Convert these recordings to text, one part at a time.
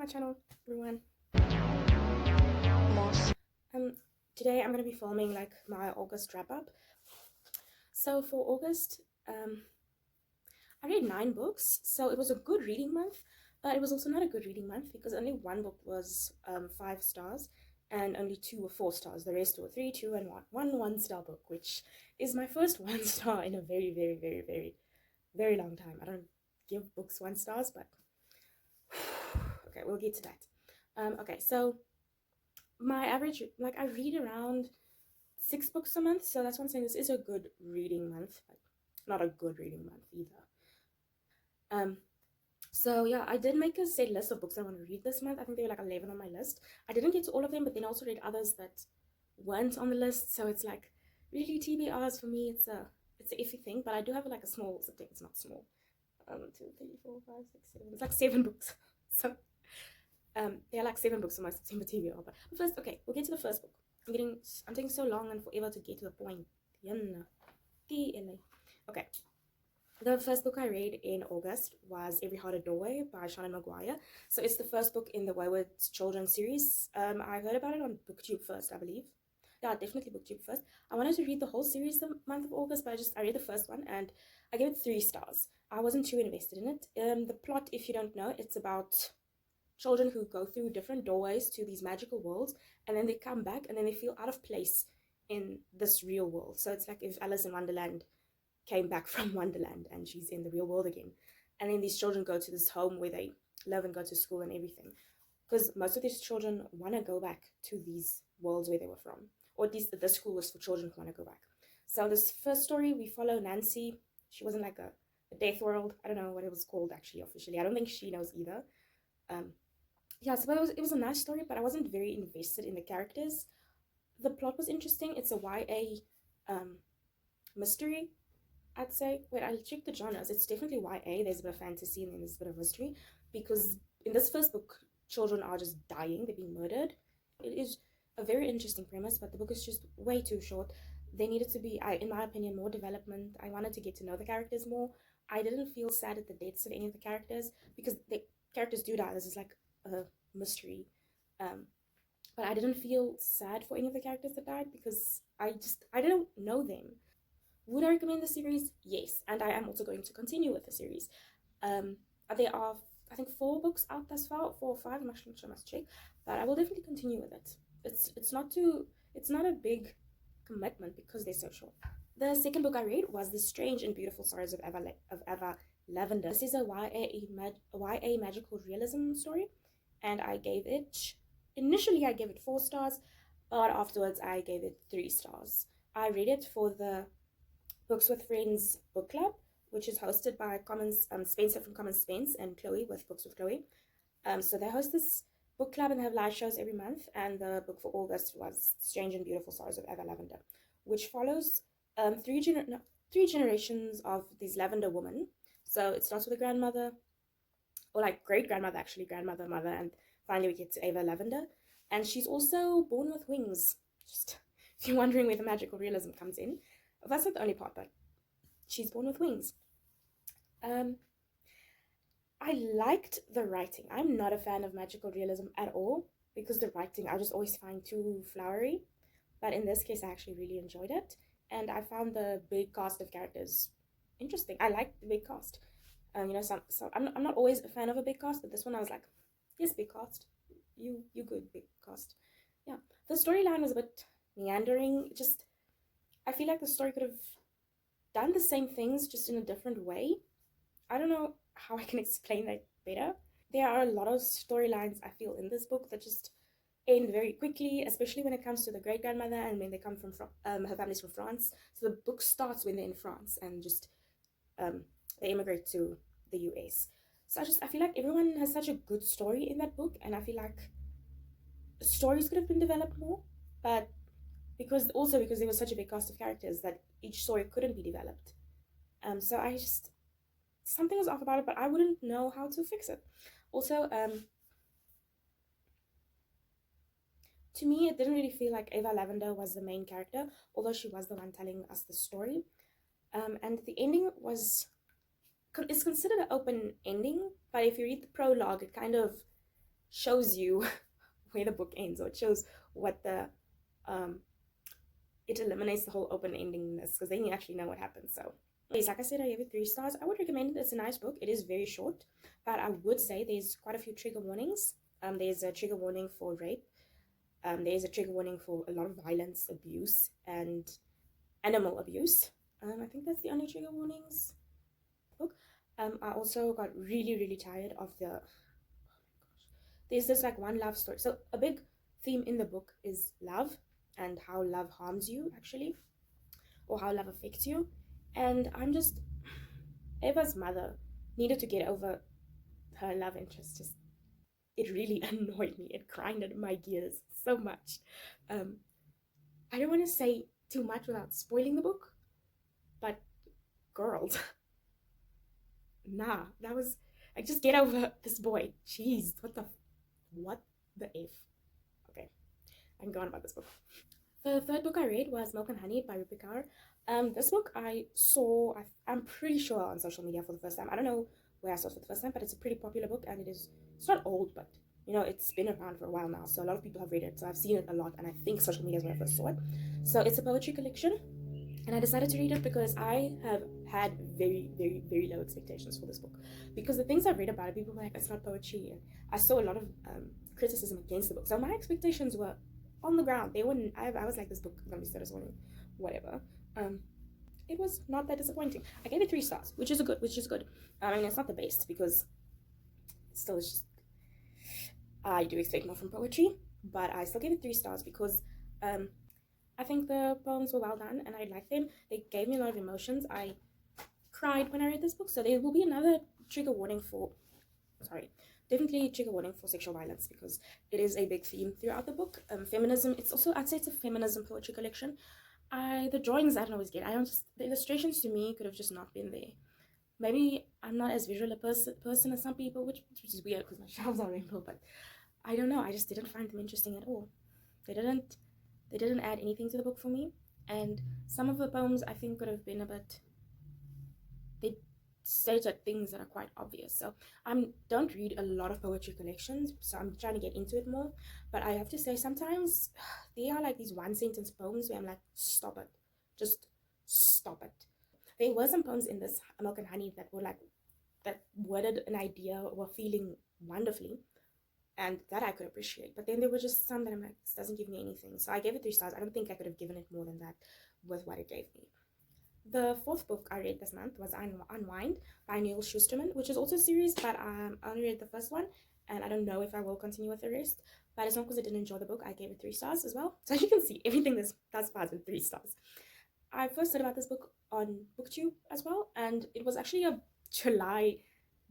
my channel, everyone. Moss. Today I'm going to be filming like my August wrap up. So for August, I read 9 books, so it was a good reading month, but it was also not a good reading month because only one book was 5 stars and only 2 were 4 stars. The rest were 3, 2, and 1. One star book, which is my first 1 star in a very long time. I don't give books 1 stars, but okay, we'll get to that. Okay, so my average, like, I read around 6 books a month, so that's why I'm saying this is a good reading month, but not a good reading month either. So yeah, I did make a set list of books I want to read this month. I think there were like 11 on my list. I didn't get to all of them, but then I also read others that weren't on the list, so it's like really TBRs for me. It's an iffy thing, but I do have like a small something. It's not small. 2, 3, 4, 5, 6, 7. It's like 7 books. So there are like 7 books on my September TBR. But first, okay, we'll get to the first book. I'm taking so long and forever to get to the point. Okay. The first book I read in August was Every Heart a Doorway by Shannon Maguire. So it's the first book in the Wayward Children series. I heard about it on BookTube first, I believe. Yeah, definitely BookTube first. I wanted to read the whole series the month of August, but I read the first one and I gave it 3 stars. I wasn't too invested in it. The plot, if you don't know, it's about children who go through different doorways to these magical worlds, and then they come back and then they feel out of place in this real world. So it's like if Alice in Wonderland came back from Wonderland and she's in the real world again. And then these children go to this home where they live and go to school and everything. Because most of these children want to go back to these worlds where they were from. Or at least the school was for children who want to go back. So this first story, we follow Nancy. She wasn't like a death world. I don't know what it was called actually officially. I don't think she knows either. Yeah, so it was a nice story, but I wasn't very invested in the characters. The plot was interesting. It's a YA mystery, I'd say. Wait, I checked the genres. It's definitely YA. There's a bit of fantasy and then there's a bit of mystery. Because in this first book, children are just dying. They're being murdered. It is a very interesting premise, but the book is just way too short. There needed to be, in my opinion, more development. I wanted to get to know the characters more. I didn't feel sad at the deaths of any of the characters because the characters do die. This is like a mystery. But I didn't feel sad for any of the characters that died because I didn't know them. Would I recommend the series? Yes, and I am also going to continue with the series. There are, I think, 4 books out thus far, 4 or 5. I'm actually not sure, I must check, but I will definitely continue with it. It's not a big commitment because they're so short. The second book I read was The Strange and Beautiful Stories of Ava Lavender. This is a YA magical realism story, and initially I gave it 4 stars, but afterwards I gave it 3 stars. I read it for the Books with Friends book club, which is hosted by Spencer from Common Spence and Chloe with Books with Chloe. So they host this book club and they have live shows every month, and the book for August was Strange and Beautiful Stories of Ava Lavender, which follows 3 generations of these lavender women. So it starts with a grandmother, or like great-grandmother actually, grandmother, mother, and finally we get to Ava Lavender. And she's also born with wings. Just if you're wondering where the magical realism comes in. That's not the only part, but she's born with wings. I liked the writing. I'm not a fan of magical realism at all because the writing I just always find too flowery. But in this case, I actually really enjoyed it. And I found the big cast of characters interesting. I liked the big cast. I'm not always a fan of a big cast, but this one I was like, yes, big cast. You good, big cast. Yeah. The storyline was a bit meandering. I feel like the story could have done the same things just in a different way. I don't know how I can explain that better. There are a lot of storylines I feel in this book that just end very quickly, especially when it comes to the great grandmother and when they come from her family's from France. So the book starts when they're in France and just they immigrate to the US. So I feel like everyone has such a good story in that book, and I feel like stories could have been developed more, but because there was such a big cast of characters that each story couldn't be developed. So something was off about it, but I wouldn't know how to fix it. Also, to me, it didn't really feel like Ava Lavender was the main character, although she was the one telling us the story. And the ending is considered an open ending, but if you read the prologue, it kind of shows you where the book ends, or it shows what the it eliminates the whole open endingness, because then you actually know what happens. So like I said, I gave it 3 stars. I would recommend it. It's a nice book. It is very short, but I would say there's quite a few trigger warnings. There's a trigger warning for rape. There's a trigger warning for a lot of violence, abuse, and animal abuse. I think that's the only trigger warnings book. I also got really, really tired of there's this like one love story. So a big theme in the book is love and how love harms you, actually, or how love affects you. And Eva's mother needed to get over her love interest. Just, it really annoyed me. It grinded my gears so much. I don't want to say too much without spoiling the book, but girls, nah, that was like, just get over this boy. Jeez, what the F? Okay, I can go on about this book. The third book I read was Milk and Honey by Rupi Kaur. This book I saw, I'm pretty sure, on social media for the first time. I don't know where I saw it for the first time, but it's a pretty popular book, and it's not old, but you know, it's been around for a while now, so a lot of people have read it, so I've seen it a lot, and I think social media is where I first saw it. So it's a poetry collection, and I decided to read it because I have had very, very, very low expectations for this book, because the things I've read about it, people were like, it's not poetry, and I saw a lot of criticism against the book, so my expectations were on the ground. They wouldn't. I was like, this book is gonna be so disappointing, whatever. It was not that disappointing. I gave it 3 stars, which is good. I mean, it's not the best, because still, it's just, I do expect more from poetry, but I still gave it 3 stars because I think the poems were well done and I liked them. They gave me a lot of emotions. I cried when I read this book, so there will be another trigger warning for, definitely trigger warning for sexual violence, because it is a big theme throughout the book. Feminism, it's also, I'd say it's a feminism poetry collection. The drawings I don't always get. The illustrations to me could have just not been there. Maybe I'm not as visual a person as some people, which is weird because my shelves are rainbow, but I don't know. I just didn't find them interesting at all. They didn't add anything to the book for me, and some of the poems I think could have been a bit, they stated things that are quite obvious. So I don't read a lot of poetry collections, so I'm trying to get into it more, but I have to say sometimes they are like these 1-sentence poems where I'm like, stop it, just stop it. There were some poems in this Milk and Honey that were like, that worded an idea or feeling wonderfully, and that I could appreciate, but then there were just some that I'm like, this doesn't give me anything. So I gave it 3 stars. I don't think I could have given it more than that with what it gave me. The 4th book I read this month was Unwind by Neil Shusterman, which is also a series, but I only read the first one, and I don't know if I will continue with the rest, but as long as I didn't enjoy the book, I gave it 3 stars as well. So as you can see, everything thus far has been 3 stars. I first heard about this book on BookTube as well, and it was actually a July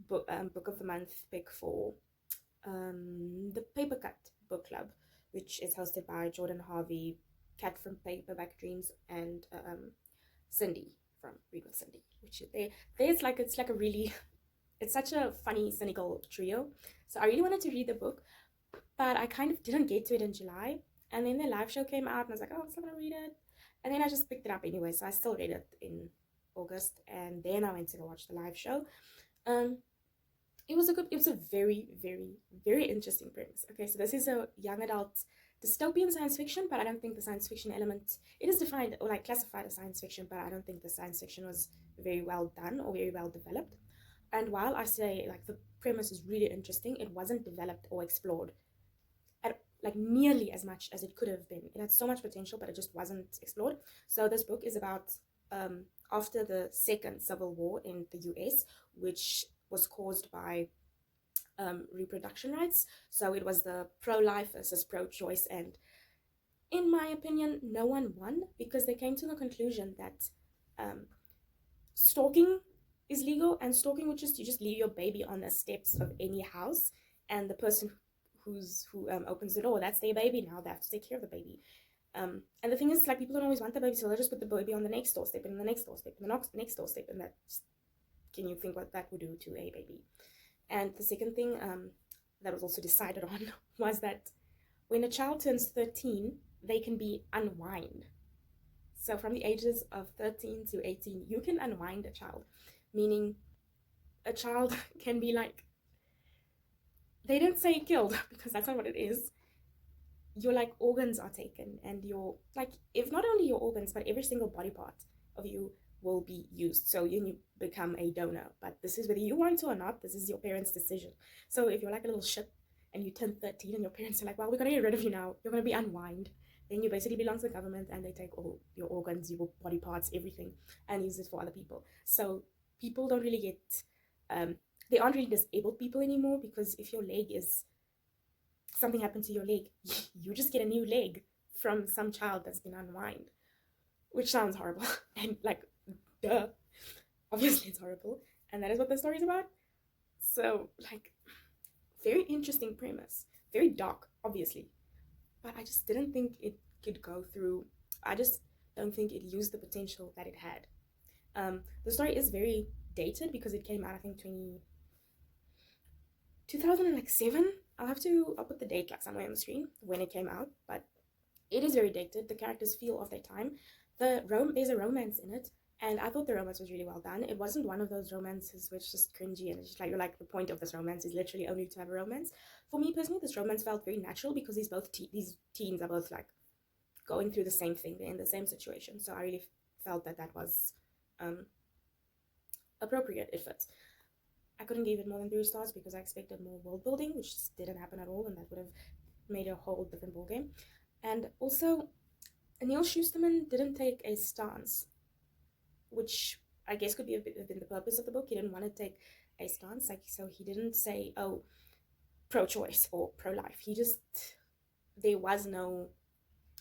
book of the month pick for the Paper Cut Book Club, which is hosted by Jordan Harvey, Kat from Paperback Dreams, and Cindy from Read with Cindy, which it's like a really, it's such a funny, cynical trio. So I really wanted to read the book, but I kind of didn't get to it in July, and then the live show came out, and I was like, oh, I'm still gonna read it, and then I just picked it up anyway, so I still read it in August, and then I went to go watch the live show. It was a very, very, very interesting premise. Okay, so this is a young adult dystopian science fiction, but I don't think the science fiction element, it is defined or like classified as science fiction, but I don't think the science fiction was very well done or very well developed. And while I say like the premise is really interesting, it wasn't developed or explored at like nearly as much as it could have been. It had so much potential, but it just wasn't explored. So this book is about after the second civil war in the US, which was caused by reproduction rights. So it was the pro-life versus pro-choice, and in my opinion, no one won, because they came to the conclusion that stalking is legal, and stalking would you just leave your baby on the steps of any house, and the person who opens the door, that's their baby now, they have to take care of the baby. And the thing is, like, people don't always want the baby, so they'll just put the baby on the next doorstep, and the next doorstep, and the next doorstep, and that's, can you think what that would do to a baby? And the second thing that was also decided on was that when a child turns 13, they can be unwind. So from the ages of 13 to 18, you can unwind a child, meaning a child can be like they didn't say killed because that's not what it is. Your like organs are taken, and your like, if not only your organs but every single body part of you will be used, so you become a donor. But this is whether you want to or not. This is your parents' decision. So if you're like a little shit and you turn 13 and your parents are like, well, we're gonna get rid of you now, you're gonna be unwind, then you basically belong to the government, and they take all your organs, your body parts, everything, and use it for other people. So people don't really get they aren't really disabled people anymore, because if your leg is something happened to your leg, you just get a new leg from some child that's been unwind, which sounds horrible. And like, duh, obviously it's horrible. And that is what the story is about. So, like, very interesting premise. Very dark, obviously. But I just didn't think it could go through. I just don't think it used the potential that it had. The story is very dated because it came out, I think, 2007. I'll put the date like somewhere on the screen when it came out, but it is very dated. The characters feel of their time. There's a romance in it, and I thought the romance was really well done. It wasn't one of those romances which just cringy and it's just like, you're like, the point of this romance is literally only to have a romance. For me personally, this romance felt very natural because these teens are both like going through the same thing. They're in the same situation, so I really felt that was appropriate. It fits. I couldn't give it more than 3 stars because I expected more world building, which just didn't happen at all, and that would have made a whole different ballgame. And also, Neil Schusterman didn't take a stance, which I guess could be a bit within the purpose of the book. He didn't want to take a stance, like, so he didn't say, oh, pro-choice or pro-life. There was no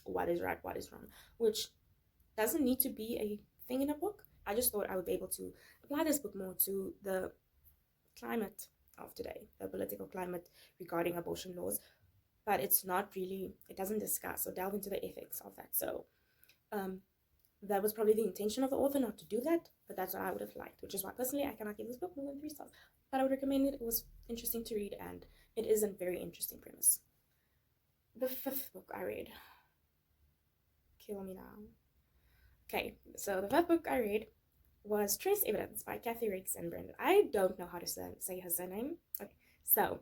what is right, what is wrong, which doesn't need to be a thing in a book. I just thought I would be able to apply this book more to the climate of today, the political climate regarding abortion laws, but it doesn't discuss or delve into the ethics of that. So that was probably the intention of the author, not to do that, but that's what I would have liked, which is why personally I cannot give this book more than 3 stars. But I would recommend it. It was interesting to read, and it is a very interesting premise. The 5th book I read. Kill me now. Okay, so the 5th book I read was Trace Evidence by Kathy Riggs and Brendan. I don't know how to say her surname. Okay, so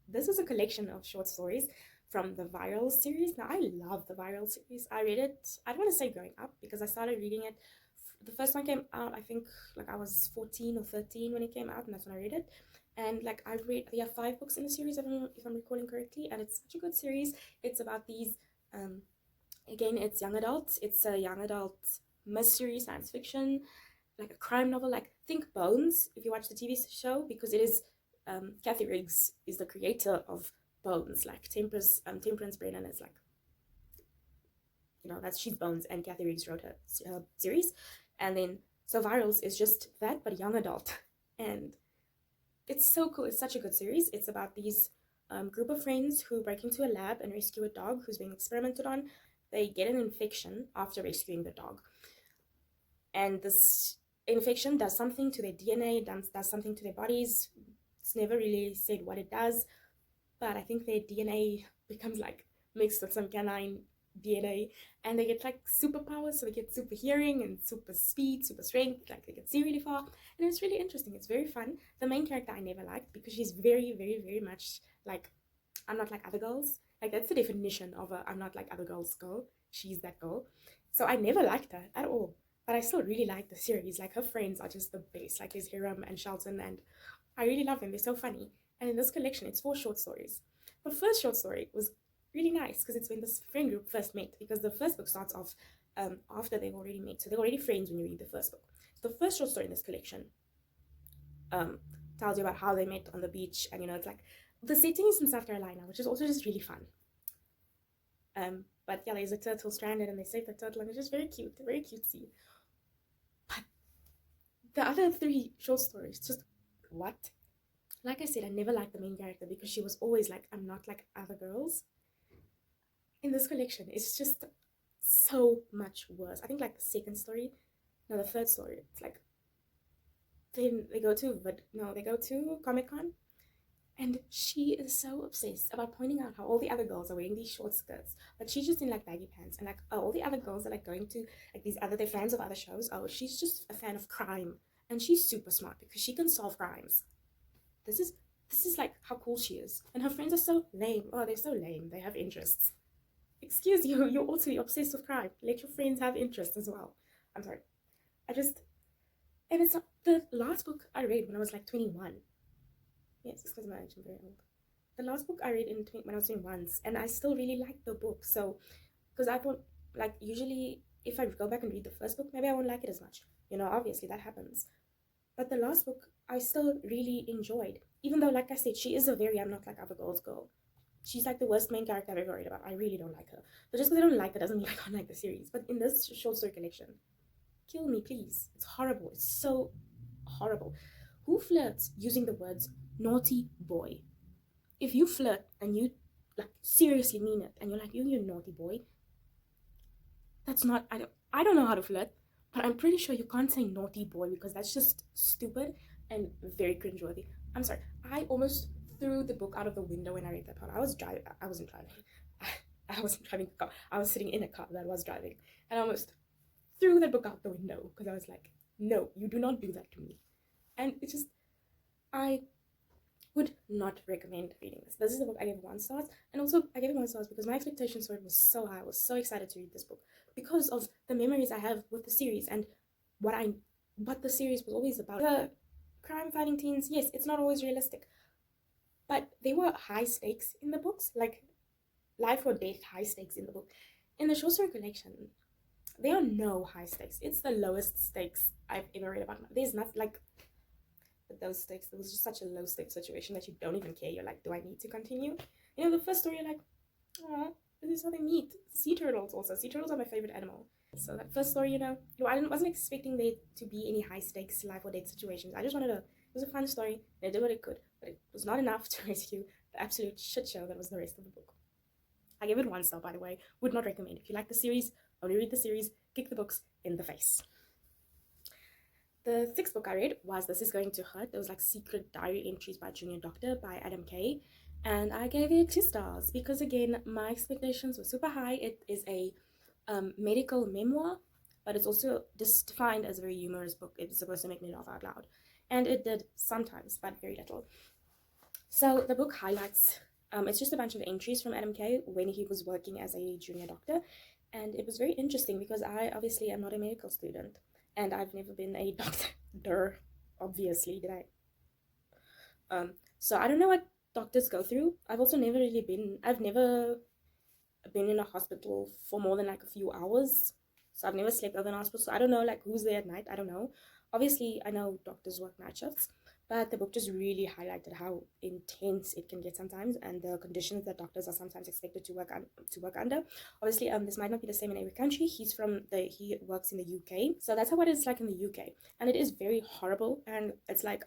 this is a collection of short stories from the Viral series. Now, I love the Viral series. I read it, I don't want to say growing up, because I started reading it. The first one came out, I think, like I was 14 or 13 when it came out, and that's when I read it. And like there are 5 books in the series, if I'm recalling correctly, and it's such a good series. It's about these, again, it's young adults. It's a young adult mystery, science fiction, like a crime novel. Like, think Bones if you watch the TV show, because it is Kathy Riggs is the creator of Bones. Like Temperance Brennan is like, she's Bones, and Kathy Riggs wrote her series. And then so Virals is just that, but young adult, and it's so cool. It's such a good series. It's about these group of friends who break into a lab and rescue a dog who's being experimented on. They get an infection after rescuing the dog, and this infection does something to their DNA, does something to their bodies. It's never really said what it does, but I think their DNA becomes like mixed with some canine DNA, and they get like superpowers. So they get super hearing and super speed, super strength, like they can see really far, and it's really interesting. It's very fun. The main character I never liked, because she's very, very, very much like, I'm not like other girls. Like, that's the definition of a I'm not like other girls girl. She's that girl. So I never liked her at all. But I still really like the series. Like, her friends are just the best. Like, there's Hiram and Shelton, and I really love them. They're so funny. And in this collection, it's 4 short stories. The first short story was really nice because it's when this friend group first met. Because the first book starts off after they've already met. So they're already friends when you read the first book. So the first short story in this collection tells you about how they met on the beach. And, it's like, the setting is in South Carolina, which is also just really fun. But yeah, there's a turtle stranded, and they save the turtle, and it's just very cute, very cutesy. But the other 3 short stories, just what? Like I said, I never liked the main character because she was always like, I'm not like other girls. In this collection, it's just so much worse. I think like the third story, it's like, then they go to Comic-Con, and she is so obsessed about pointing out how all the other girls are wearing these short skirts, but she's just in like baggy pants, and like, oh, all the other girls are like going to like they're fans of other shows. Oh, she's just a fan of crime, and she's super smart because she can solve crimes. This is this is like how cool she is. And her friends are so lame. Oh, they're so lame. They have interests. Excuse you, you're also obsessed with crime. Let your friends have interests as well. I'm sorry. I just, and it's not the last book I read when I was like 21. Yes, it's because I'm actually very old. The last book I read when I was 21, and I still really liked the book. So, because I thought, like, usually if I go back and read the first book, maybe I won't like it as much. You know, obviously that happens. But the last book I still really enjoyed. Even though, like I said, she is a very I'm not like other girls girl. She's like the worst main character I've ever read about. I really don't like her. But just because I don't like her doesn't mean I don't like the series. But in this short story collection, kill me, please. It's horrible. It's so horrible. Who flirts using the words naughty boy? If you flirt and you like seriously mean it and you're like, you're a naughty boy, that's not, I don't know how to flirt, but I'm pretty sure you can't say naughty boy because that's just stupid and very cringeworthy. I'm sorry. I almost threw the book out of the window when I read that part. I wasn't driving. I wasn't driving the car. I was sitting in a car that was driving. And I almost threw that book out the window because I was like, no, you do not do that to me. And it's just, I would not recommend reading this. This is the book I gave 1 star. And also, I gave it 1 star because my expectations for it was so high. I was so excited to read this book because of the memories I have with the series and what the series was always about. The crime fighting teens, yes, it's not always realistic, but there were high stakes in the books, like life or death high stakes in the book. In the short story collection, there are no high stakes. It's the lowest stakes I've ever read about. There's nothing like those stakes. It was just such a low stakes situation that you don't even care. You're like, do I need to continue? You know, the first story, you're like, oh, this is how they meet. Sea turtles also. Sea turtles are my favorite animal. So that first story, you know, I wasn't expecting there to be any high stakes life or death situations. I just wanted it was a fun story. They did what it could, but it was not enough to rescue the absolute shit show that was the rest of the book. I gave it 1 star, by the way. Would not recommend. If you like the series, only read the series, kick the books in the face. The 6th book I read was This Is Going to Hurt. It was like Secret Diary Entries by Junior Doctor by Adam Kay. And I gave it 2 stars because, again, my expectations were super high. It is a medical memoir, but it's also just defined as a very humorous book. It's supposed to make me laugh out loud. And it did sometimes, but very little. So the book highlights, it's just a bunch of entries from Adam Kay when he was working as a junior doctor. And it was very interesting because I obviously am not a medical student. And I've never been a doctor, obviously, did I? So I don't know what doctors go through. I've never been in a hospital for more than like a few hours. So I've never slept over in a hospital. So I don't know like who's there at night. I don't know. Obviously, I know doctors work night shifts, but the book just really highlighted how intense it can get sometimes and the conditions that doctors are sometimes expected to work under. Obviously, this might not be the same in every country. He works in the UK, so that's how it is like in the UK, and it is very horrible. And it's like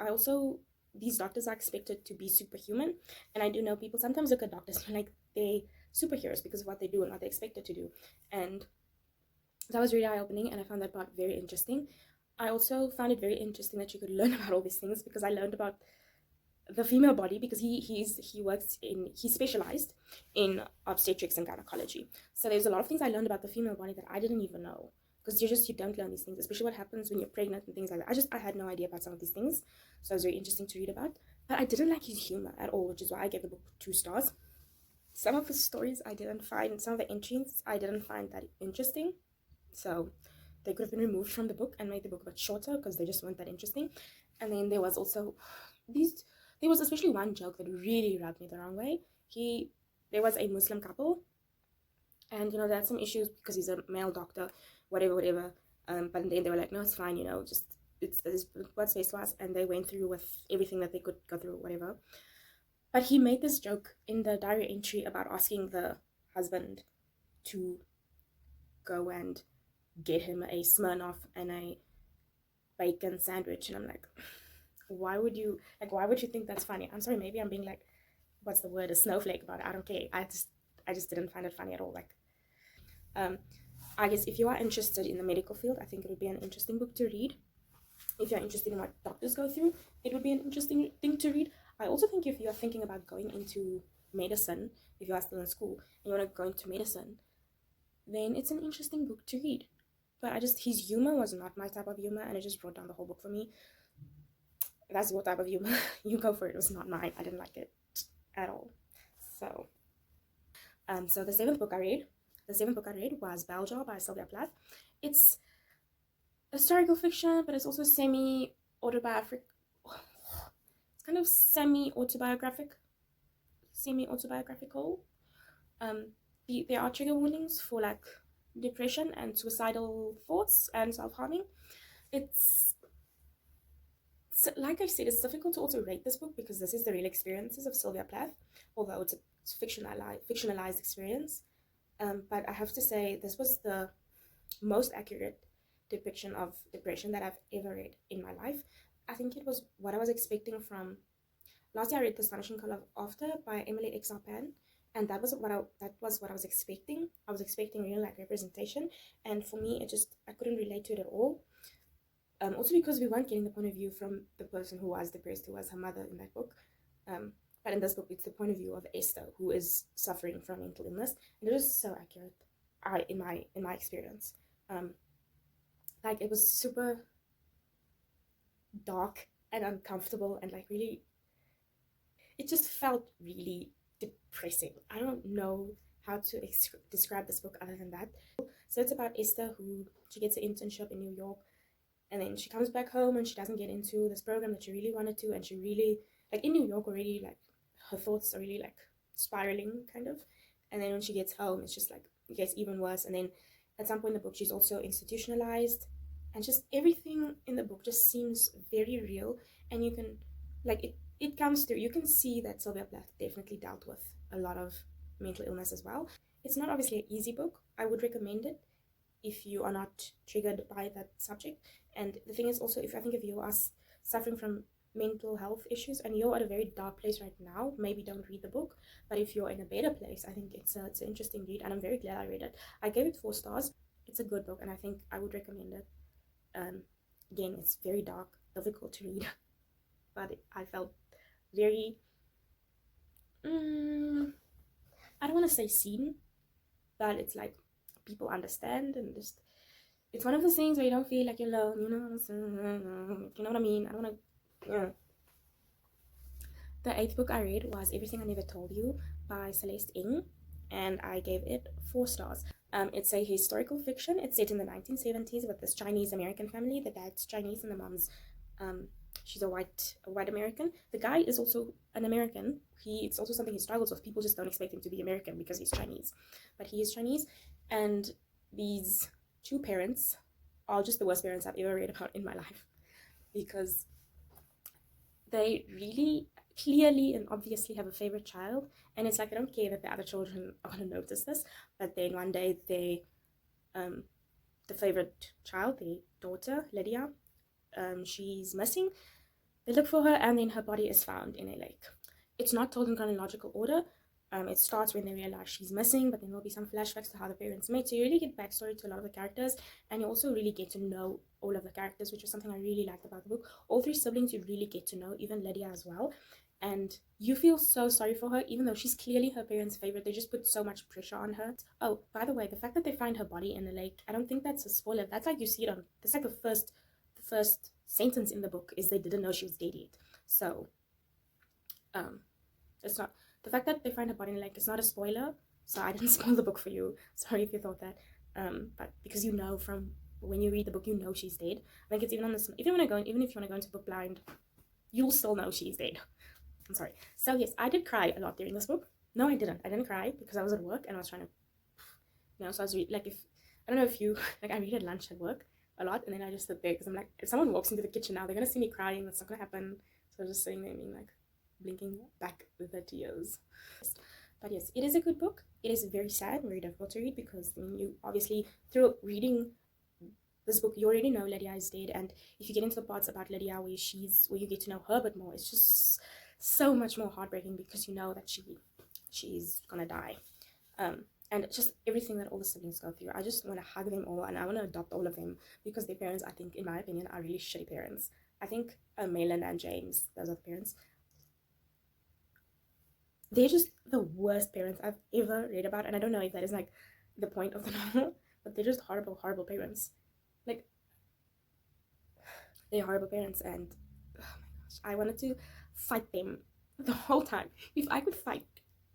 these doctors are expected to be superhuman, and I do know people sometimes look at doctors like they superheroes because of what they do and what they're expected to do, and that was really eye-opening, and I found that part very interesting. I also found it very interesting that you could learn about all these things because I learned about the female body because he specialized in obstetrics and gynecology. So there's a lot of things I learned about the female body that I didn't even know because you don't learn these things, especially what happens when you're pregnant and things like that. I had no idea about some of these things, so it was very interesting to read about. But I didn't like his humor at all, which is why I gave the book 2 stars. Some of the stories some of the entries I didn't find that interesting, so they could have been removed from the book and made the book a bit shorter because they just weren't that interesting. And then there was also there was especially one joke that really rubbed me the wrong way. There was a Muslim couple, and they had some issues because he's a male doctor, whatever. But then they were like, no, it's fine, just it's what's best for us, and they went through with everything that they could go through, whatever. But he made this joke in the diary entry about asking the husband to go and get him a Smirnoff and a bacon sandwich, and I'm like, why would you think that's funny? I'm sorry, maybe I'm being like, what's the word, a snowflake about it. I don't care. I just didn't find it funny at all. Like, I guess if you are interested in the medical field, I think it would be an interesting book to read. If you're interested in what doctors go through, it would be an interesting thing to read. I also think if you're thinking about going into medicine, if you are still in school and you want to go into medicine, then it's an interesting book to read. But his humor was not my type of humor, and it just brought down the whole book for me. that's your type of humor. You go for it. It was not mine. I didn't like it at all. So, so the seventh book I read was Belgium by Sylvia Plath. It's historical fiction, but it's also semi-autobiographic. It's kind of semi-autobiographical. There are trigger warnings for like depression and suicidal thoughts and self-harming. It's like I said, it's difficult to also rate this book because this is the real experiences of Sylvia Plath, although it's a fictionalized experience. But I have to say, this was the most accurate depiction of depression that I've ever read in my life. I think it was what I was expecting from. Last year I read The Astonishing Color After by Emily X. Arpan, and that was what I was expecting. I was expecting real like representation, and for me, I couldn't relate to it at all. Also because we weren't getting the point of view from the person who was depressed, who was her mother in that book. But in this book, it's the point of view of Esther, who is suffering from mental illness, and it was so accurate. In my experience, like it was super dark and uncomfortable, and like really, it just felt really depressing. I don't know how to describe this book other than that. So it's about Esther, who she gets an internship in New York, and then she comes back home and she doesn't get into this program that she really wanted to, and she really, like in New York already, like her thoughts are really like spiraling kind of, and then when she gets home, it's just like it gets even worse. And then at some point in the book, she's also institutionalized, and just everything in the book just seems very real, and you can like it comes through. You can see that Sylvia Plath definitely dealt with a lot of mental illness as well. It's not obviously an easy book. I would recommend it if you are not triggered by that subject. And the thing is also, if you are suffering from mental health issues and you're at a very dark place right now, maybe don't read the book. But if you're in a better place, I think it's an interesting read, and I'm very glad I read it. I gave it 4 stars. It's a good book, and I think I would recommend it. Again, it's very dark, difficult to read, but I felt very I don't want to say seen, but it's like people understand, and just it's one of those things where you don't feel like you're alone, you know what I mean? I don't want to. Yeah. The 8th book I read was Everything I Never Told You by Celeste Ng, and I gave it 4 stars. It's a historical fiction. It's set in the 1970s with this Chinese American family. The dad's Chinese and the mom's she's a white American. The guy is also an American. It's also something he struggles with. People just don't expect him to be American because he's Chinese, but he is Chinese. And these 2 parents are just the worst parents I've ever read about in my life, because they really clearly and obviously have a favorite child, and it's like I don't care that the other children are going to notice this, but then one day the favorite child, the daughter Lydia, she's missing. They look for her, and then her body is found in a lake. It's not told in chronological order. It starts when they realize she's missing, but then there'll be some flashbacks to how the parents met. So you really get backstory to a lot of the characters, and you also really get to know all of the characters, which is something I really liked about the book. All 3 siblings you really get to know, even Lydia as well. And you feel so sorry for her, even though she's clearly her parents' favorite. They just put so much pressure on her. Oh, by the way, the fact that they find her body in the lake, I don't think that's a spoiler. That's like you see it on. That's like the first sentence in the book is they didn't know she was dead yet. So, it's not. The fact that they find her body in the lake is not a spoiler, so I didn't spoil the book for you. Sorry if you thought that. But because you know from when you read the book, you know she's dead. I think it's even on this. Even if you want to go into the book blind, you'll still know she's dead. I'm sorry. So yes, I did cry a lot during this book. No, I didn't. I didn't cry because I was at work and I was trying to, so I was I don't know if you like. I read at lunch at work a lot, and then I just sit there because I'm like, if someone walks into the kitchen now, they're gonna see me crying. That's not gonna happen. So I was just sitting there being like, blinking back with the tears. But yes, it is a good book. It is very sad, very difficult to read, because you obviously, through reading this book, you already know Lydia is dead, and if you get into the parts about Lydia where you get to know her a bit more, it's just so much more heartbreaking, because you know that she's gonna die. And just everything that all the siblings go through. I just want to hug them all, and I want to adopt all of them, because their parents, I think, in my opinion, are really shitty parents. I think Malin and James, those are the parents, they're just the worst parents I've ever read about. And I don't know if that is like the point of the novel, but they're just horrible parents. Like, they're horrible parents, and oh my gosh, I wanted to fight them the whole time. If I could fight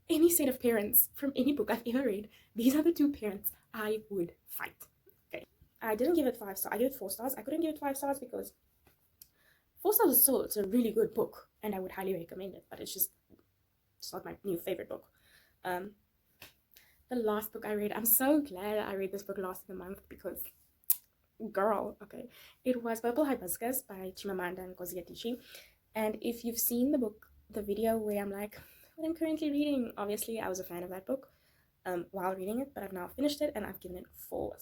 any set of parents from any book I've ever read, these are the two parents I would fight. Okay, I didn't give it 5 stars. I gave it 4 stars. I couldn't give it 5 stars because 4 stars is still, it's a really good book and I would highly recommend it, but it's not my new favorite book. The last book I read, I'm so glad I read this book last in the month because girl, okay, it was Purple Hibiscus by Chimamanda Ngozi Adichie. And if you've seen the video where I'm like, what I'm currently reading, obviously I was a fan of that book while reading it, but I've now finished it and I've given it 4.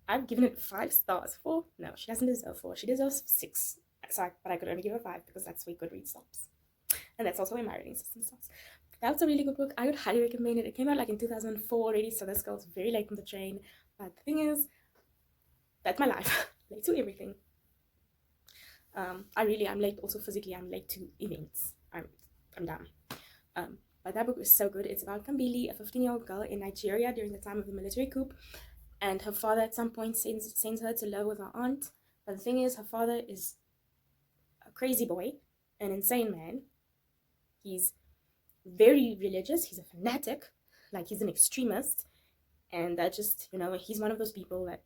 I've given it 5 stars. 4? No, she doesn't deserve 4. She deserves 6. But I could only give her 5 because that's where Goodreads stops. And that's also where my rating system stops. That's a really good book. I would highly recommend it. It came out like in 2004 already, so this girl's very late on the train. But the thing is, that's my life. Late to everything. I'm late also physically. I'm late to events. I'm dumb. But that book is so good. It's about Kambili, a 15-year-old girl in Nigeria during the time of the military coup. And her father at some point sends her to live with her aunt. But the thing is, her father is a crazy boy, an insane man. He's very religious. He's a fanatic. Like, he's an extremist. And that just, he's one of those people that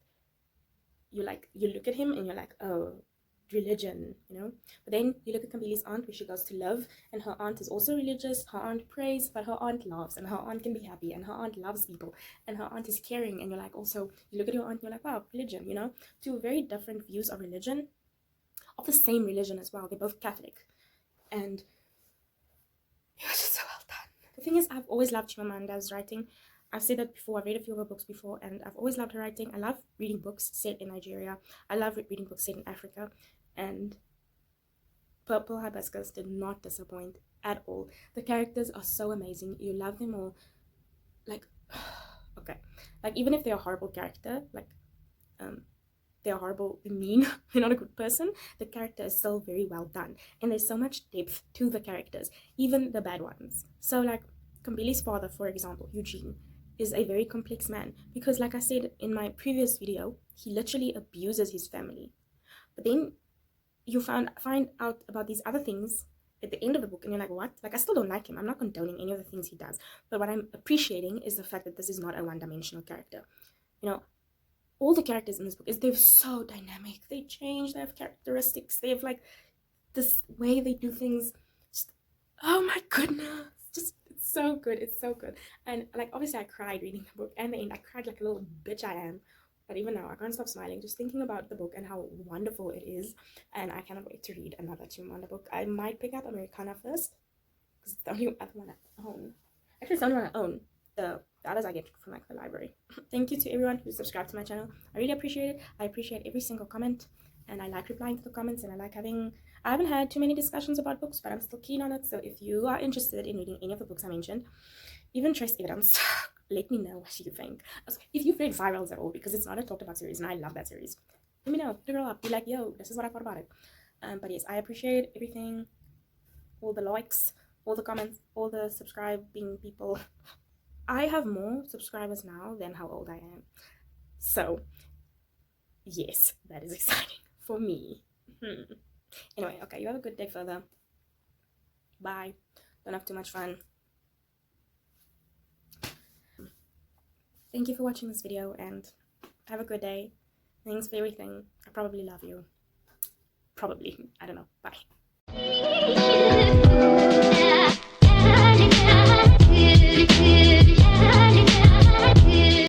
you look at him and you're like, oh, religion, But then you look at Kambili's aunt, where she goes to live, and her aunt is also religious. Her aunt prays, but her aunt loves, and her aunt can be happy, and her aunt loves people, and her aunt is caring. And you're like, also, you look at your aunt and you're like, wow, religion, Two very different views of religion, of the same religion as well. They're both Catholic. And it was just so well done. The thing is, I've always loved Chimamanda's writing. I've said that before. I've read a few of her books before, and I've always loved her writing. I love reading books set in Nigeria. I love reading books set in Africa. And Purple Hibiscus did not disappoint at all. The characters are so amazing. You love them all. Like, okay. Like, even if they're a horrible character, like, they're horrible, they're mean, they're not a good person, the character is still very well done. And there's so much depth to the characters, even the bad ones. So, like, Kambili's father, for example, Eugene, is a very complex man. Because, like I said in my previous video, he literally abuses his family. But then you find out about these other things at the end of the book, and you're like, what? Like, I still don't like him. I'm not condoning any of the things he does. But what I'm appreciating is the fact that this is not a one-dimensional character. All the characters in this book, they're so dynamic. They change, they have characteristics. They have, like, this way they do things. Just, oh my goodness. Just, it's so good. It's so good. And, like, obviously I cried reading the book. And the end, I cried like a little bitch I am. But even now, I can't stop smiling just thinking about the book and how wonderful it is. And I cannot wait to read another Chimamanda book. I might pick up Americana first, because it's the only other one I own. Actually, it's the only one I own. The others I get from, like, the library. Thank you to everyone who subscribed to my channel. I really appreciate it. I appreciate every single comment. And I like replying to the comments. And I haven't had too many discussions about books, but I'm still keen on it. So if you are interested in reading any of the books I mentioned, even Trace Evidence, let me know what you think. If you've read Virals at all, because it's not a talked about series, and I love that series. Let me know. Put a girl up. Be like, yo, this is what I thought about it. But yes, I appreciate everything. All the likes, all the comments, all the subscribing people. I have more subscribers now than how old I am. So, yes, that is exciting for me. Anyway, okay, you have a good day further. Bye. Don't have too much fun. Thank you for watching this video, and have a good day. Thanks for everything. I probably love you. Probably. I don't know. Bye.